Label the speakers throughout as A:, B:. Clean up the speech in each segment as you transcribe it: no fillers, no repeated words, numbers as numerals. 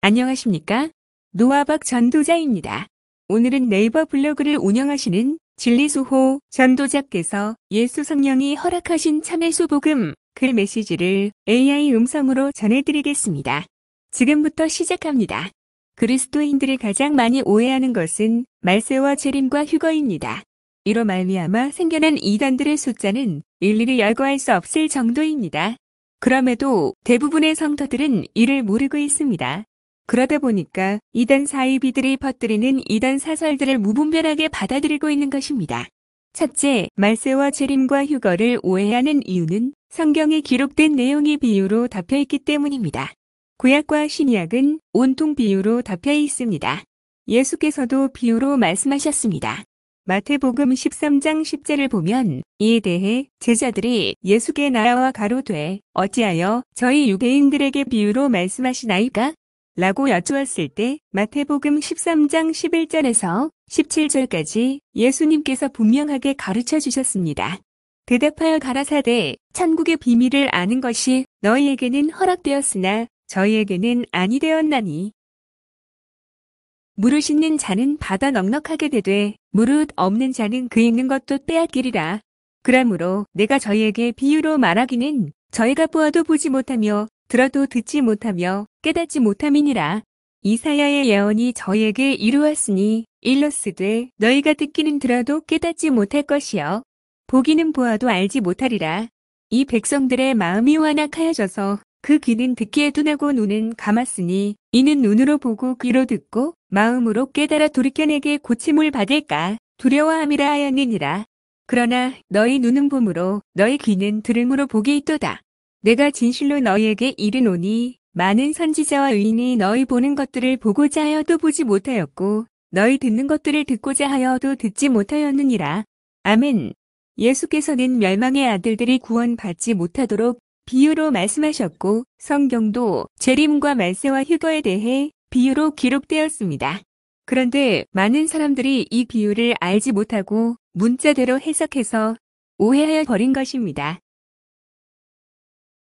A: 안녕하십니까? 노아박 전도자입니다. 오늘은 네이버 블로그를 운영하시는 진리수호 전도자께서 예수 성령이 허락하신 참회수 복음 글 메시지를 AI 음성으로 전해드리겠습니다. 지금부터 시작합니다. 그리스도인들이 가장 많이 오해하는 것은 말세와 재림과 휴거입니다. 이로 말미암아 생겨난 이단들의 숫자는 일일이 열거할 수 없을 정도입니다. 그럼에도 대부분의 성도들은 이를 모르고 있습니다. 그러다 보니까 이단 사이비들이 퍼뜨리는 이단 사설들을 무분별하게 받아들이고 있는 것입니다. 첫째, 말세와 재림과 휴거를 오해하는 이유는 성경에 기록된 내용이 비유로 덮여있기 때문입니다. 구약과 신약은 온통 비유로 덮여 있습니다. 예수께서도 비유로 말씀하셨습니다. 마태복음 13장 10절을 보면 이에 대해 제자들이 예수께 나와 가로되 어찌하여 저희 유대인들에게 비유로 말씀하시나이까? 라고 여쭈었을 때 마태복음 13장 11절에서 17절까지 예수님께서 분명하게 가르쳐 주셨습니다. 대답하여 가라사대 천국의 비밀을 아는 것이 너희에게는 허락되었으나 저희에게는 아니 되었나니. 무릇 있는 자는 받아 넉넉하게 되되 무릇 없는 자는 그 있는 것도 빼앗기리라. 그러므로 내가 저희에게 비유로 말하기는 저희가 보아도 보지 못하며 들어도 듣지 못하며 깨닫지 못함이니라. 이사야의 예언이 저희에게 이루었으니 일러스되 너희가 듣기는 들어도 깨닫지 못할 것이요 보기는 보아도 알지 못하리라. 이 백성들의 마음이 완악하여져서 그 귀는 듣기에 둔하고 눈은 감았으니 이는 눈으로 보고 귀로 듣고 마음으로 깨달아 돌이켜내게 고침을 받을까 두려워함이라 하였느니라. 그러나 너희 눈은 봄으로 너희 귀는 들음으로 복이 있도다. 내가 진실로 너희에게 이르노니 많은 선지자와 의인이 너희 보는 것들을 보고자 하여도 보지 못하였고 너희 듣는 것들을 듣고자 하여도 듣지 못하였느니라. 아멘. 예수께서는 멸망의 아들들이 구원받지 못하도록 비유로 말씀하셨고 성경도 재림과 말세와 휴거에 대해 비유로 기록되었습니다. 그런데 많은 사람들이 이 비유를 알지 못하고 문자대로 해석해서 오해하여 버린 것입니다.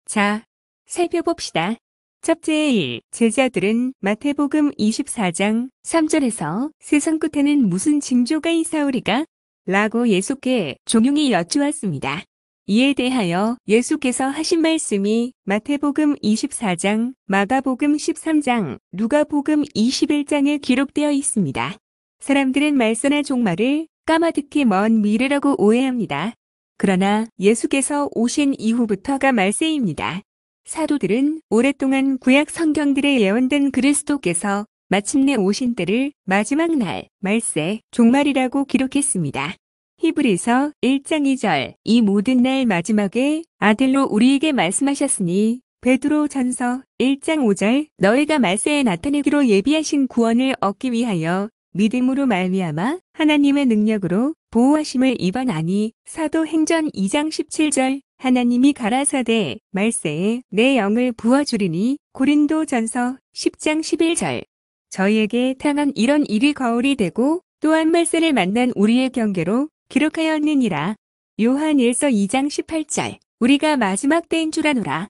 A: 자, 살펴봅시다. 첫째 1. 제자들은 마태복음 24장 3절에서 세상 끝에는 무슨 징조가 있사오리까? 라고 예수께 종용이 여쭈었습니다. 이에 대하여 예수께서 하신 말씀이 마태복음 24장, 마가복음 13장, 누가복음 21장에 기록되어 있습니다. 사람들은 말세나 종말을 까마득히 먼 미래라고 오해합니다. 그러나 예수께서 오신 이후부터가 말세입니다. 사도들은 오랫동안 구약 성경들에 예언된 그리스도께서 마침내 오신 때를 마지막 날, 말세, 종말이라고 기록했습니다. 히브리서 1장 2절 이 모든 날 마지막에 아들로 우리에게 말씀하셨으니 베드로 전서 1장 5절 너희가 말세에 나타내기로 예비하신 구원을 얻기 위하여 믿음으로 말미암아 하나님의 능력으로 보호하심을 입어나니 사도행전 2장 17절 하나님이 가라사대 말세에 내 영을 부어주리니 고린도전서 10장 11절 저희에게 당한 이런 일이 거울이 되고 또한 말세를 만난 우리의 경계로 기록하였느니라. 요한 1서 2장 18절 우리가 마지막 때인 줄 아노라.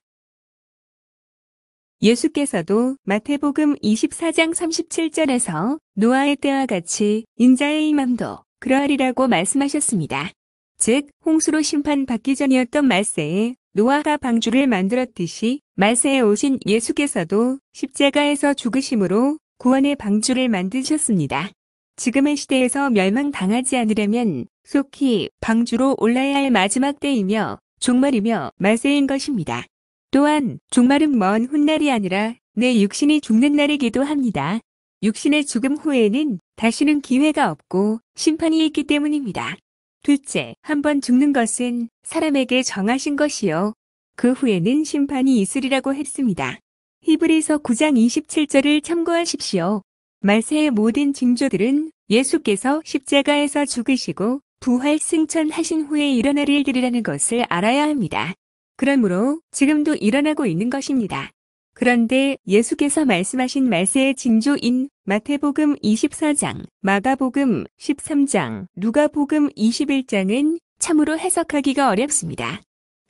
A: 예수께서도 마태복음 24장 37절에서 노아의 때와 같이 인자의 임함도 그러하리라고 말씀하셨습니다. 즉 홍수로 심판받기 전이었던 말세에 노아가 방주를 만들었듯이 말세에 오신 예수께서도 십자가에서 죽으심으로 구원의 방주를 만드셨습니다. 지금의 시대에서 멸망당하지 않으려면 속히 방주로 올라야 할 마지막 때이며 종말이며 말세인 것입니다. 또한 종말은 먼 훗날이 아니라 내 육신이 죽는 날이기도 합니다. 육신의 죽음 후에는 다시는 기회가 없고 심판이 있기 때문입니다. 둘째, 한번 죽는 것은 사람에게 정하신 것이요. 그 후에는 심판이 있으리라고 했습니다. 히브리서 9장 27절을 참고하십시오. 말세의 모든 징조들은 예수께서 십자가에서 죽으시고 부활 승천하신 후에 일어날 일들이라는 것을 알아야 합니다. 그러므로 지금도 일어나고 있는 것입니다. 그런데 예수께서 말씀하신 말세의 징조인 마태복음 24장, 마가복음 13장, 누가복음 21장은 참으로 해석하기가 어렵습니다.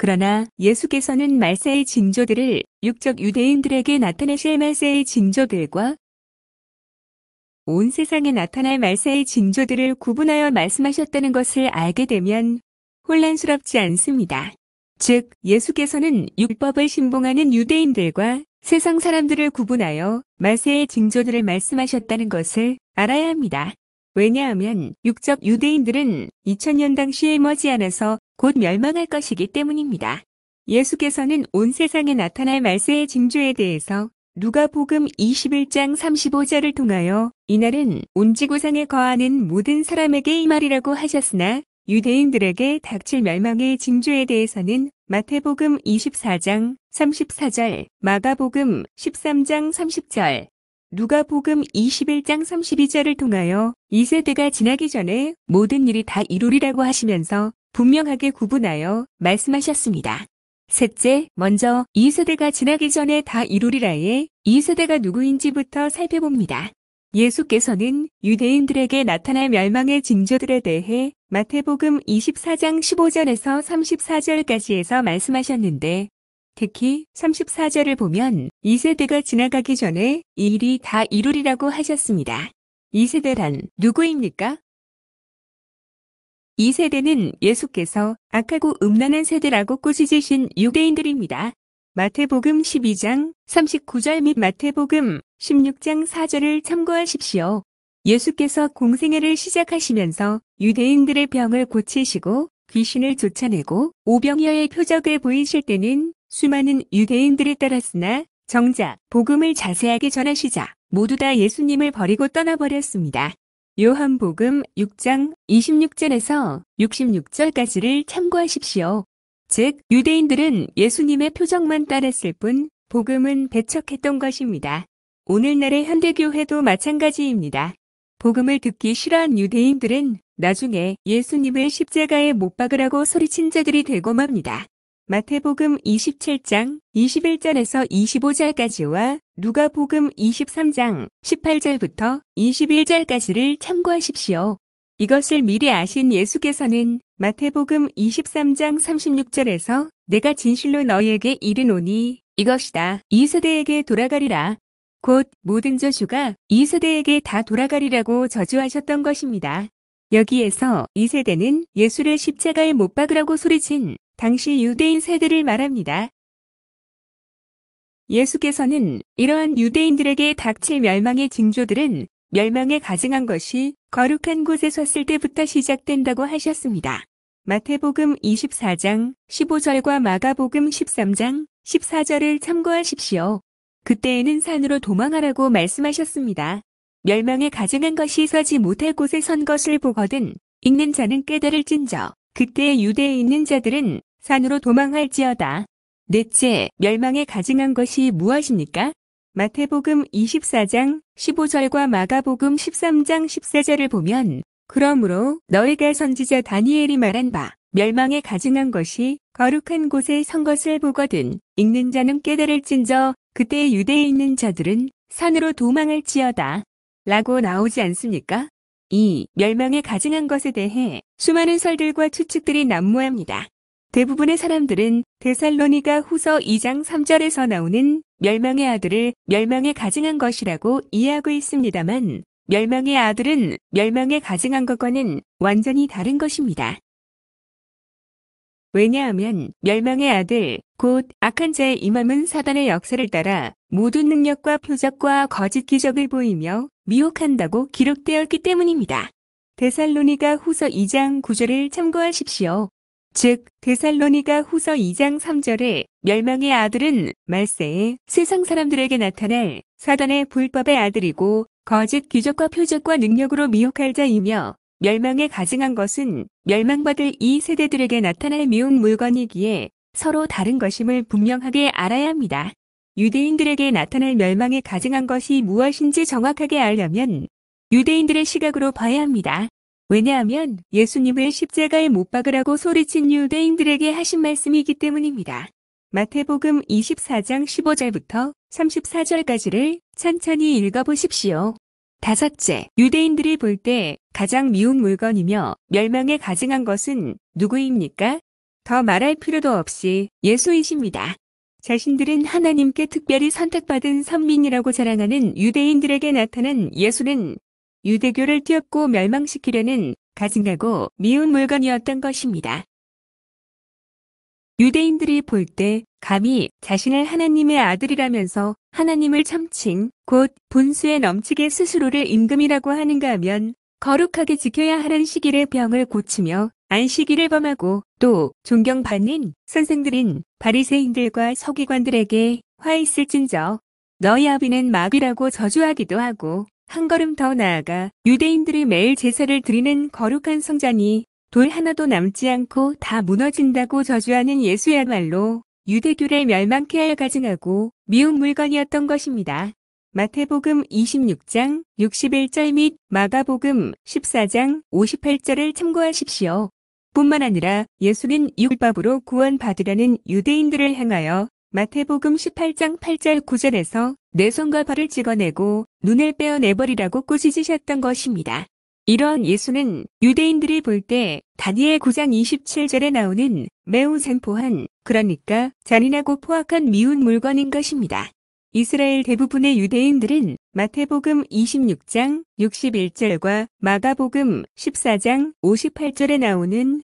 A: 그러나 예수께서는 말세의 징조들을 육적 유대인들에게 나타내실 말세의 징조들과 온 세상에 나타날 말세의 징조들을 구분하여 말씀하셨다는 것을 알게 되면 혼란스럽지 않습니다. 즉, 예수께서는 율법을 신봉하는 유대인들과 세상 사람들을 구분하여 말세의 징조들을 말씀하셨다는 것을 알아야 합니다. 왜냐하면 육적 유대인들은 2000년 당시에 머지않아서 곧 멸망할 것이기 때문입니다. 예수께서는 온 세상에 나타날 말세의 징조에 대해서 누가복음 21장 35절을 통하여 이날은 온 지구상에 거하는 모든 사람에게 이 말이라고 하셨으나 유대인들에게 닥칠 멸망의 징조에 대해서는 마태복음 24장 34절, 마가복음 13장 30절, 누가복음 21장 32절을 통하여 이 세대가 지나기 전에 모든 일이 다 이루리라고 하시면서 분명하게 구분하여 말씀하셨습니다. 셋째, 먼저 이 세대가 지나기 전에 다 이루리라에 이 세대가 누구인지부터 살펴봅니다. 예수께서는 유대인들에게 나타날 멸망의 징조들에 대해 마태복음 24장 15절에서 34절까지에서 말씀하셨는데 특히 34절을 보면 이 세대가 지나가기 전에 이 일이 다 이루리라고 하셨습니다. 이 세대란 누구입니까? 이 세대는 예수께서 악하고 음란한 세대라고 꾸짖으신 유대인들입니다. 마태복음 12장 39절 및 마태복음 16장 4절을 참고하십시오. 예수께서 공생애를 시작하시면서 유대인들의 병을 고치시고 귀신을 쫓아내고 오병이어의 표적을 보이실 때는 수많은 유대인들이 따랐으나 정작 복음을 자세하게 전하시자 모두 다 예수님을 버리고 떠나버렸습니다. 요한복음 6장 26절에서 66절까지를 참고하십시오. 즉, 유대인들은 예수님의 표적만 따랐을 뿐 복음은 배척했던 것입니다. 오늘날의 현대교회도 마찬가지입니다. 복음을 듣기 싫어한 유대인들은 나중에 예수님을 십자가에 못 박으라고 소리친 자들이 되고 맙니다. 마태복음 27장 21절에서 25절까지와 누가복음 23장 18절부터 21절까지를 참고하십시오. 이것을 미리 아신 예수께서는 마태복음 23장 36절에서 내가 진실로 너희에게 이르노니 이것이다. 이 세대에게 돌아가리라. 곧 모든 저주가 이 세대에게 다 돌아가리라고 저주하셨던 것입니다. 여기에서 이 세대는 예수를 십자가에 못 박으라고 소리친 당시 유대인 세대를 말합니다. 예수께서는 이러한 유대인들에게 닥칠 멸망의 징조들은 멸망에 가증한 것이 거룩한 곳에 섰을 때부터 시작된다고 하셨습니다. 마태복음 24장 15절과 마가복음 13장 14절을 참고하십시오. 그때에는 산으로 도망하라고 말씀하셨습니다. 멸망에 가증한 것이 서지 못할 곳에 선 것을 보거든 읽는 자는 깨달을진저 그때 유대에 있는 자들은 산으로 도망할지어다. 넷째, 멸망에 가증한 것이 무엇입니까? 마태복음 24장 15절과 마가복음 13장 14절을 보면 그러므로 너희가 선지자 다니엘이 말한 바 멸망에 가증한 것이 거룩한 곳에 선 것을 보거든 읽는 자는 깨달을진저 그때 유대에 있는 자들은 산으로 도망할지어다 라고 나오지 않습니까? 이 멸망에 가증한 것에 대해 수많은 설들과 추측들이 난무합니다. 대부분의 사람들은 데살로니가 후서 2장 3절에서 나오는 멸망의 아들을 멸망에 가증한 것이라고 이해하고 있습니다만 멸망의 아들은 멸망에 가증한 것과는 완전히 다른 것입니다. 왜냐하면 멸망의 아들, 곧 악한 자의 임함은 사단의 역사를 따라 모든 능력과 표적과 거짓 기적을 보이며 미혹한다고 기록되었기 때문입니다. 데살로니가 후서 2장 9절을 참고하십시오. 즉, 데살로니가 후서 2장 3절에 멸망의 아들은 말세에 세상 사람들에게 나타날 사단의 불법의 아들이고 거짓 기적과 표적과 능력으로 미혹할 자이며 멸망에 가증한 것은 멸망받을 이 세대들에게 나타날 미운 물건이기에 서로 다른 것임을 분명하게 알아야 합니다. 유대인들에게 나타날 멸망에 가증한 것이 무엇인지 정확하게 알려면 유대인들의 시각으로 봐야 합니다. 왜냐하면 예수님을 십자가에 못 박으라고 소리친 유대인들에게 하신 말씀이기 때문입니다. 마태복음 24장 15절부터 34절까지를 천천히 읽어보십시오. 다섯째, 유대인들이 볼 때 가장 미운 물건이며 멸망에 가증한 것은 누구입니까? 더 말할 필요도 없이 예수이십니다. 자신들은 하나님께 특별히 선택받은 선민이라고 자랑하는 유대인들에게 나타난 예수는 유대교를 띄었고 멸망시키려는 가증하고 미운 물건이었던 것입니다. 유대인들이 볼 때 감히 자신을 하나님의 아들이라면서 하나님을 참칭, 곧 분수에 넘치게 스스로를 임금이라고 하는가 하면 거룩하게 지켜야 하는 시길의 병을 고치며 안식일을 범하고 또 존경받는 선생들인 바리새인들과 서기관들에게 화 있을진저 너희 아비는 마귀라고 저주하기도 하고 한 걸음 더 나아가 유대인들이 매일 제사를 드리는 거룩한 성전이 돌 하나도 남지 않고 다 무너진다고 저주하는 예수야말로 유대교를 멸망케 할 가증하고 미운 물건이었던 것입니다. 마태복음 26장 61절 및 마가복음 14장 58절을 참고하십시오. 뿐만 아니라 예수는 율법으로 구원받으려는 유대인들을 향하여 마태복음 18장 8절 9절에서 내 손과 발을 찍어내고 눈을 빼어내버리라고 꾸짖으셨던 것입니다. 이러한 예수는 유대인들이 볼 때 다니엘 9장 27절에 나오는 매우 생포한, 그러니까 잔인하고 포악한 미운 물건인 것입니다. 이스라엘 대부분의 유대인들은 마태복음 26장 61절과 마가복음 14장 58절에 나오는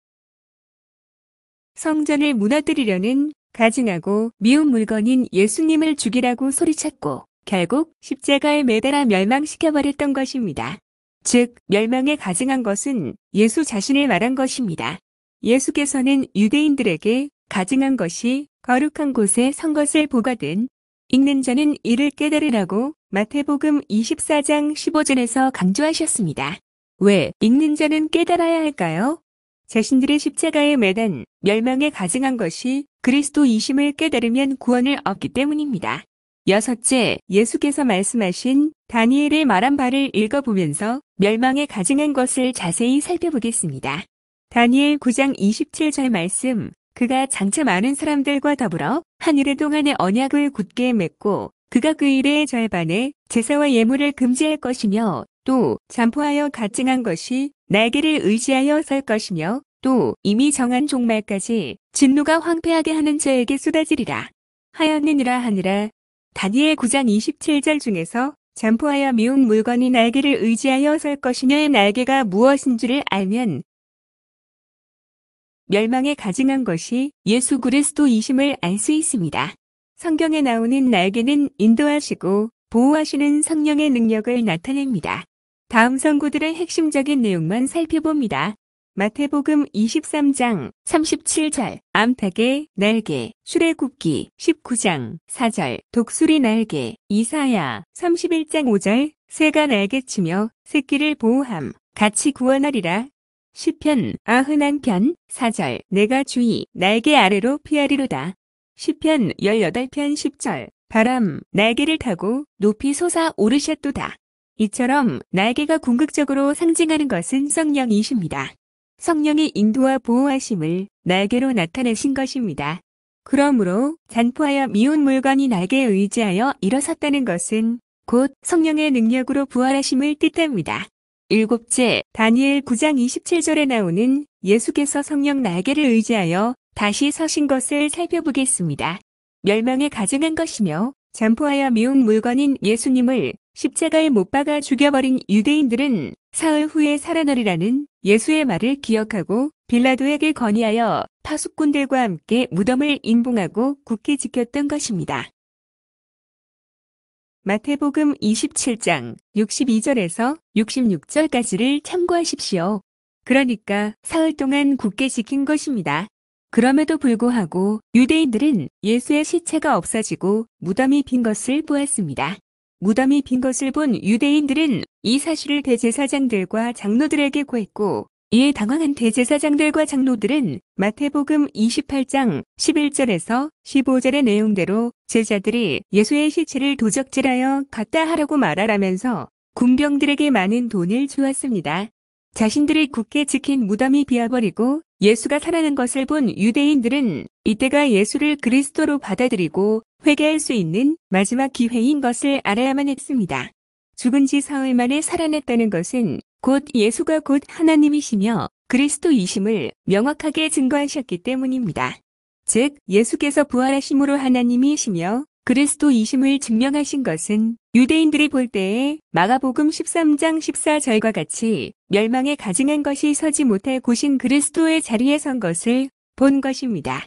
A: 성전을 무너뜨리려는 가증하고 미운 물건인 예수님을 죽이라고 소리쳤고 결국 십자가에 매달아 멸망시켜버렸던 것입니다. 즉 멸망에 가증한 것은 예수 자신을 말한 것입니다. 예수께서는 유대인들에게 가증한 것이 거룩한 곳에 선 것을 보거든 읽는 자는 이를 깨달으라고 마태복음 24장 15절에서 강조하셨습니다. 왜 읽는 자는 깨달아야 할까요? 자신들의 십자가에 매단 멸망에 가증한 것이 그리스도이심을 깨달으면 구원을 얻기 때문입니다. 여섯째, 예수께서 말씀하신 다니엘의 말한 바를 읽어보면서 멸망에 가증한 것을 자세히 살펴보겠습니다. 다니엘 9장 27절 말씀, 그가 장차 많은 사람들과 더불어 한 일의 동안의 언약을 굳게 맺고 그가 그 일의 절반에 제사와 예물을 금지할 것이며 또 잠포하여 가증한 것이 날개를 의지하여 설 것이며 또 이미 정한 종말까지 진노가 황폐하게 하는 자에게 쏟아지리라 하였느니라 하니라. 다니엘 9장 27절 중에서 잠포하여 미운 물건이 날개를 의지하여 설 것이냐의 날개가 무엇인 줄을 알면 멸망에 가증한 것이 예수 그리스도이심을 알 수 있습니다. 성경에 나오는 날개는 인도하시고 보호하시는 성령의 능력을 나타냅니다. 다음 선구들의 핵심적인 내용만 살펴봅니다. 마태복음 23장 37절 암탉의 날개 수레굽기 19장 4절 독수리 날개 이사야 31장 5절 새가 날개치며 새끼를 보호함 같이 구원하리라. 시편 91편 4절 내가 주의 날개 아래로 피하리로다. 시편 18편 10절 바람 날개를 타고 높이 솟아오르셨도다. 이처럼 날개가 궁극적으로 상징하는 것은 성령이십니다. 성령의 인도와 보호하심을 날개로 나타내신 것입니다. 그러므로 잔포하여 미운 물건이 날개에 의지하여 일어섰다는 것은 곧 성령의 능력으로 부활하심을 뜻합니다. 일곱째, 다니엘 9장 27절에 나오는 예수께서 성령 날개를 의지하여 다시 서신 것을 살펴보겠습니다. 멸망에 가증한 것이며 잠포하여 미운 물건인 예수님을 십자가에 못 박아 죽여버린 유대인들은 사흘 후에 살아나리라는 예수의 말을 기억하고 빌라도에게 건의하여 파수꾼들과 함께 무덤을 인봉하고 굳게 지켰던 것입니다. 마태복음 27장 62절에서 66절까지를 참고하십시오. 그러니까 사흘 동안 굳게 지킨 것입니다. 그럼에도 불구하고 유대인들은 예수의 시체가 없어지고 무덤이 빈 것을 보았습니다. 무덤이 빈 것을 본 유대인들은 이 사실을 대제사장들과 장로들에게 고했고 이에 당황한 대제사장들과 장로들은 마태복음 28장 11절에서 15절의 내용대로 제자들이 예수의 시체를 도적질하여 갖다 하라고 말하라면서 군병들에게 많은 돈을 주었습니다. 자신들이 굳게 지킨 무덤이 비어버리고 예수가 살아난 것을 본 유대인들은 이때가 예수를 그리스도로 받아들이고 회개할 수 있는 마지막 기회인 것을 알아야만 했습니다. 죽은 지 사흘 만에 살아났다는 것은 곧 예수가 곧 하나님이시며 그리스도이심을 명확하게 증거하셨기 때문입니다. 즉 예수께서 부활하심으로 하나님이시며 그리스도이심을 증명하신 것은 유대인들이 볼 때에 마가복음 13장 14절과 같이 멸망에 가증한 것이 서지 못할 곳인 그리스도의 자리에 선 것을 본 것입니다.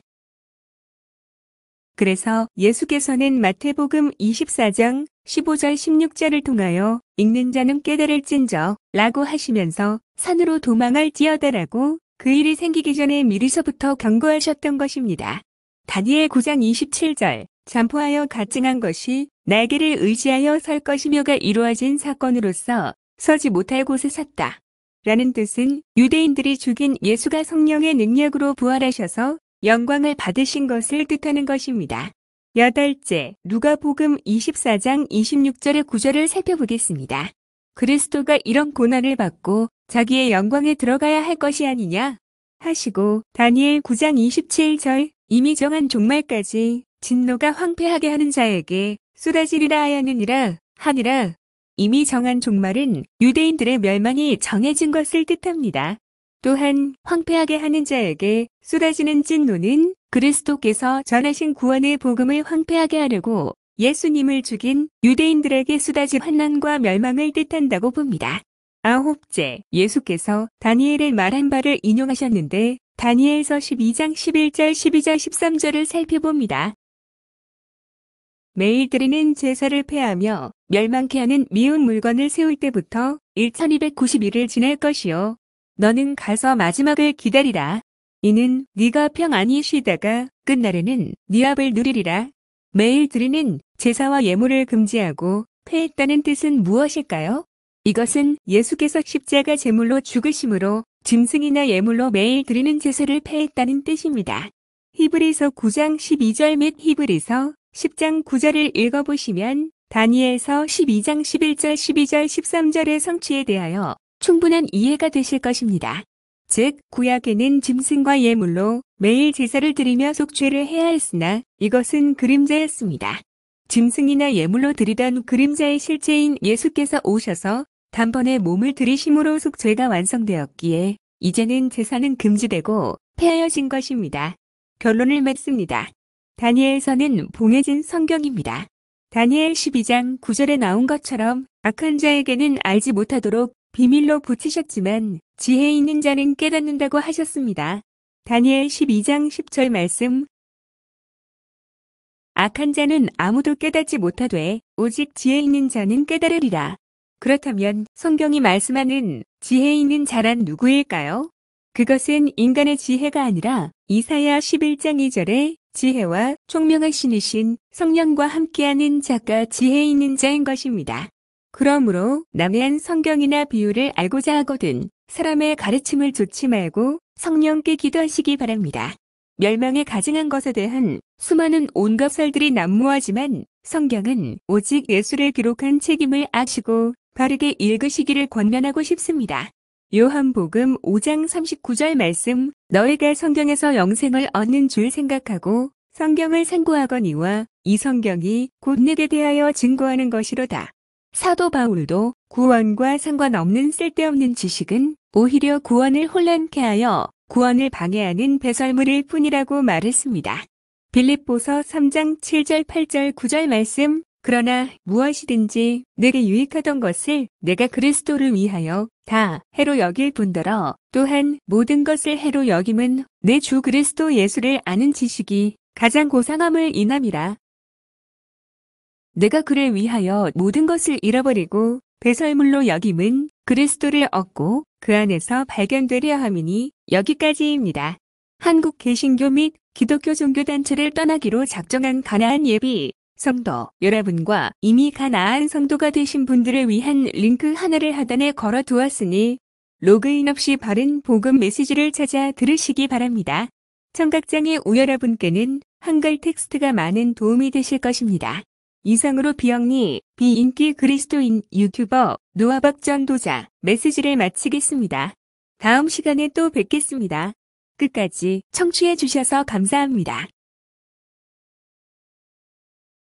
A: 그래서 예수께서는 마태복음 24장 15절 16절을 통하여 읽는 자는 깨달을진저 라고 하시면서 산으로 도망할지어다라고 그 일이 생기기 전에 미리서부터 경고하셨던 것입니다. 다니엘 9장 27절 잠포하여 가증한 것이 날개를 의지하여 설 것이며가 이루어진 사건으로서 서지 못할 곳에 섰다. 라는 뜻은 유대인들이 죽인 예수가 성령의 능력으로 부활하셔서 영광을 받으신 것을 뜻하는 것입니다. 여덟째, 누가복음 24장 26절의 구절을 살펴보겠습니다. 그리스도가 이런 고난을 받고 자기의 영광에 들어가야 할 것이 아니냐 하시고 다니엘 9장 27절 이미 정한 종말까지 진노가 황폐하게 하는 자에게 쏟아지리라 하니라. 이미 정한 종말은 유대인들의 멸망이 정해진 것을 뜻합니다. 또한 황폐하게 하는 자에게 쏟아지는 진노는 그리스도께서 전하신 구원의 복음을 황폐하게 하려고 예수님을 죽인 유대인들에게 쏟아질 환난과 멸망을 뜻한다고 봅니다. 아홉째, 예수께서 다니엘의 말한 바를 인용하셨는데 다니엘서 12장 11절 12절 13절을 살펴봅니다. 매일 드리는 제사를 폐하며 멸망케 하는 미운 물건을 세울 때부터 1290일을 지낼 것이요. 너는 가서 마지막을 기다리라. 이는 네가 평안히 쉬다가 끝날에는 네 합을 누리리라. 매일 드리는 제사와 예물을 금지하고 폐했다는 뜻은 무엇일까요? 이것은 예수께서 십자가 제물로 죽으심으로 짐승이나 예물로 매일 드리는 제사를 폐했다는 뜻입니다. 히브리서 9장 12절 및 히브리서 10장 9절을 읽어보시면 다니엘서 12장 11절 12절 13절의 성취에 대하여 충분한 이해가 되실 것입니다. 즉 구약에는 짐승과 예물로 매일 제사를 드리며 속죄를 해야 했으나 이것은 그림자였습니다. 짐승이나 예물로 드리던 그림자의 실체인 예수께서 오셔서 단번에 몸을 들이심으로 속죄가 완성되었기에 이제는 제사는 금지되고 폐하여진 것입니다. 결론을 맺습니다. 다니엘서는 봉해진 성경입니다. 다니엘 12장 9절에 나온 것처럼 악한 자에게는 알지 못하도록 비밀로 붙이셨지만 지혜 있는 자는 깨닫는다고 하셨습니다. 다니엘 12장 10절 말씀. 악한 자는 아무도 깨닫지 못하되 오직 지혜 있는 자는 깨달으리라. 그렇다면 성경이 말씀하는 지혜 있는 자란 누구일까요? 그것은 인간의 지혜가 아니라 이사야 11장 2절에 지혜와 총명하시니신 성령과 함께하는 자가 지혜 있는 자인 것입니다. 그러므로 남의 성경이나 비유를 알고자 하거든 사람의 가르침을 좇지 말고 성령께 기도하시기 바랍니다. 멸망에 가증한 것에 대한 수많은 온갖 설들이 난무하지만 성경은 오직 예수를 기록한 책임을 아시고 바르게 읽으시기를 권면하고 싶습니다. 요한복음 5장 39절 말씀, 너희가 성경에서 영생을 얻는 줄 생각하고 성경을 상고하거니와 이 성경이 곧 내게 대하여 증거하는 것이로다. 사도 바울도 구원과 상관없는 쓸데없는 지식은 오히려 구원을 혼란케 하여 구원을 방해하는 배설물일 뿐이라고 말했습니다. 빌립보서 3장 7절 8절 9절 말씀, 그러나 무엇이든지 내게 유익하던 것을 내가 그리스도를 위하여 다 해로 여길 뿐더러 또한 모든 것을 해로 여김은 내 주 그리스도 예수를 아는 지식이 가장 고상함을 인함이라. 내가 그를 위하여 모든 것을 잃어버리고 배설물로 여김은 그리스도를 얻고 그 안에서 발견되려 함이니 여기까지입니다. 한국 개신교 및 기독교 종교단체를 떠나기로 작정한 가나안 예비 성도 여러분과 이미 가나안 성도가 되신 분들을 위한 링크 하나를 하단에 걸어 두었으니 로그인 없이 바른 복음 메시지를 찾아 들으시기 바랍니다. 청각장애 여러분께는 한글 텍스트가 많은 도움이 되실 것입니다. 이상으로 비영리, 비인기 그리스도인 유튜버 노아박 전도자 메시지를 마치겠습니다. 다음 시간에 또 뵙겠습니다. 끝까지 청취해 주셔서 감사합니다.